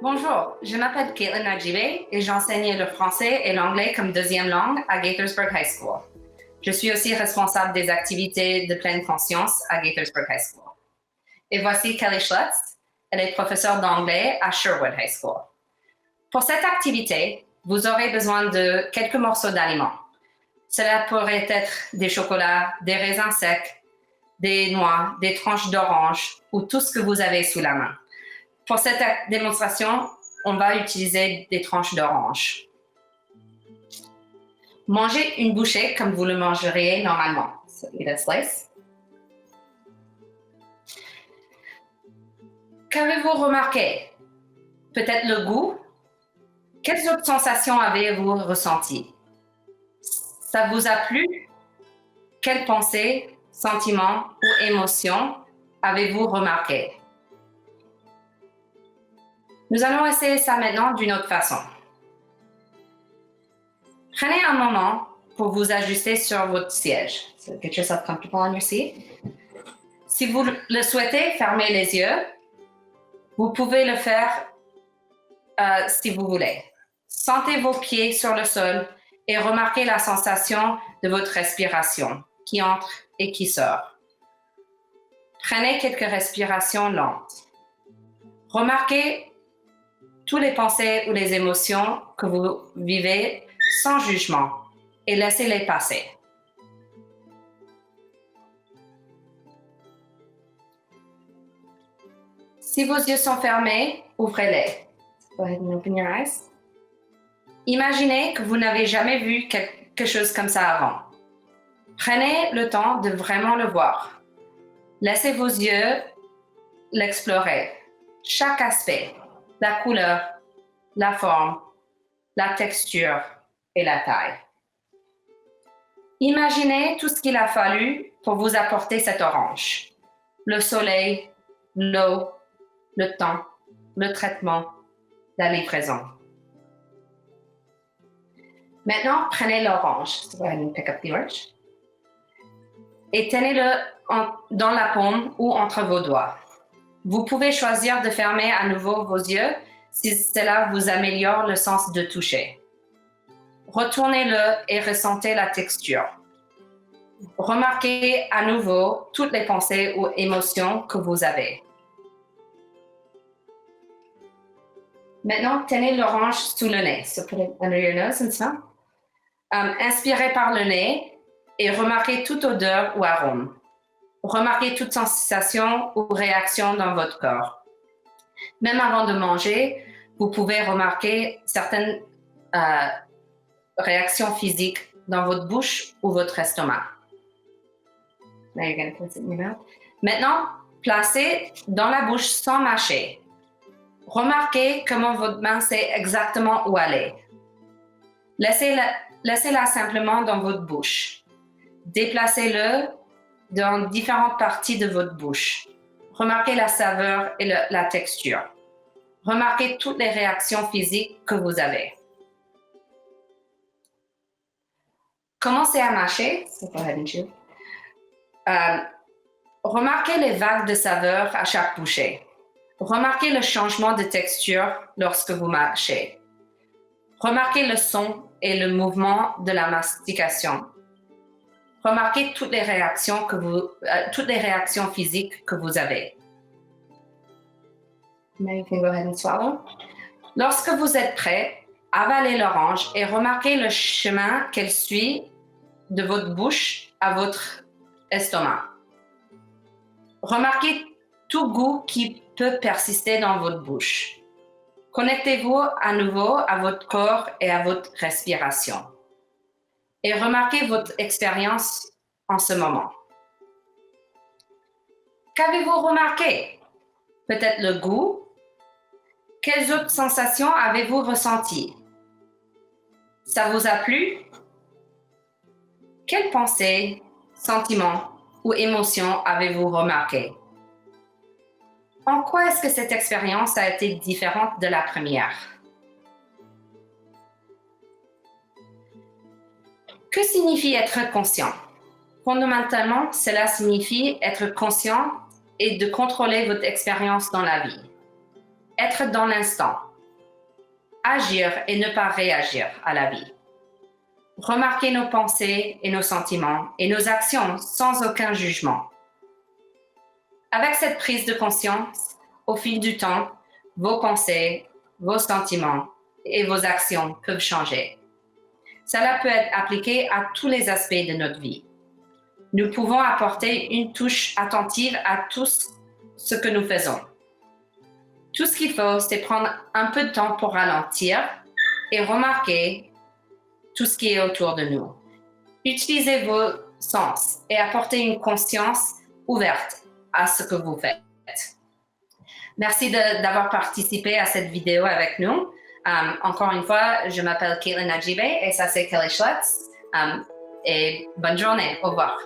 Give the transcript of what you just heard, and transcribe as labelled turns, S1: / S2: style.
S1: Bonjour, je m'appelle Caitlin Najibé et j'enseigne le français et l'anglais comme deuxième langue à Gaithersburg High School. Je suis aussi responsable des activités de pleine conscience à Gaithersburg High School. Et voici Kelly Schlutz, elle est professeure d'anglais à Sherwood High School. Pour cette activité, vous aurez besoin de quelques morceaux d'aliments. Cela pourrait être des chocolats, des raisins secs, des noix, des tranches d'orange ou tout ce que vous avez sous la main. Pour cette démonstration, on va utiliser des tranches d'orange. Mangez une bouchée comme vous le mangeriez normalement. So eat a slice. Qu'avez-vous remarqué? Peut-être le goût? Quelles autres sensations avez-vous ressenties? Ça vous a plu? Quelles pensées, sentiments ou émotions avez-vous remarqué? Nous allons essayer ça maintenant d'une autre façon. Prenez un moment pour vous ajuster sur votre siège. So get yourself comfortable on your seat. Si vous le souhaitez, fermez les yeux. Vous pouvez le faire si vous voulez. Sentez vos pieds sur le sol et remarquez la sensation de votre respiration qui entre et qui sort. Prenez quelques respirations lentes. Remarquez toutes les pensées ou les émotions que vous vivez sans jugement et laissez-les passer. Si vos yeux sont fermés, ouvrez-les. Go ahead and open your eyes. Imaginez que vous n'avez jamais vu quelque chose comme ça avant. Prenez le temps de vraiment le voir. Laissez vos yeux l'explorer. Chaque aspect, la couleur, la forme, la texture et la taille. Imaginez tout ce qu'il a fallu pour vous apporter cette orange. Le soleil, l'eau, le temps, le traitement, la livraison. Maintenant, prenez l'orange. So go ahead and pick up the orange. Et tenez-le dans la paume ou entre vos doigts. Vous pouvez choisir de fermer à nouveau vos yeux si cela vous améliore le sens de toucher. Retournez-le et ressentez la texture. Remarquez à nouveau toutes les pensées ou émotions que vous avez. Maintenant, tenez l'orange sous le nez. So put it under your nose and smell. Inspirez par le nez et remarquez toute odeur ou arôme. Remarquez toute sensation ou réaction dans votre corps. Même avant de manger, vous pouvez remarquer certaines réactions physiques dans votre bouche ou votre estomac. Now you're going to place it in your mouth. Maintenant, placez dans la bouche sans mâcher. Remarquez comment votre main sait exactement où aller. Laissez-la simplement dans votre bouche. Déplacez-le dans différentes parties de votre bouche. Remarquez la saveur et la texture. Remarquez toutes les réactions physiques que vous avez. Commencez à mâcher. So go ahead and chew. Remarquez les vagues de saveur à chaque bouchée. Remarquez le changement de texture lorsque vous mâchez. Remarquez le son et le mouvement de la mastication. Remarquez toutes les réactions physiques que vous avez. Now you can go ahead and swallow. Lorsque vous êtes prêt, avalez l'orange et remarquez le chemin qu'elle suit de votre bouche à votre estomac. Remarquez tout goût qui peut persister dans votre bouche. Connectez-vous à nouveau à votre corps et à votre respiration. Et remarquez votre expérience en ce moment. Qu'avez-vous remarqué? Peut-être le goût? Quelles autres sensations avez-vous ressenties? Ça vous a plu? Quelles pensées, sentiments ou émotions avez-vous remarqué? En quoi est-ce que cette expérience a été différente de la première? Que signifie être conscient? Fondamentalement, cela signifie être conscient et de contrôler votre expérience dans la vie. Être dans l'instant, agir et ne pas réagir à la vie. Remarquez nos pensées et nos sentiments et nos actions sans aucun jugement. Avec cette prise de conscience, au fil du temps, vos pensées, vos sentiments et vos actions peuvent changer. Cela peut être appliqué à tous les aspects de notre vie. Nous pouvons apporter une touche attentive à tout ce que nous faisons. Tout ce qu'il faut, c'est prendre un peu de temps pour ralentir et remarquer tout ce qui est autour de nous. Utilisez vos sens et apportez une conscience ouverte à ce que vous faites. Merci d'avoir participé à cette vidéo avec nous. Encore une fois, je m'appelle Caitlin Ajibé et ça c'est Kelly Schletz. Et bonne journée. Au revoir.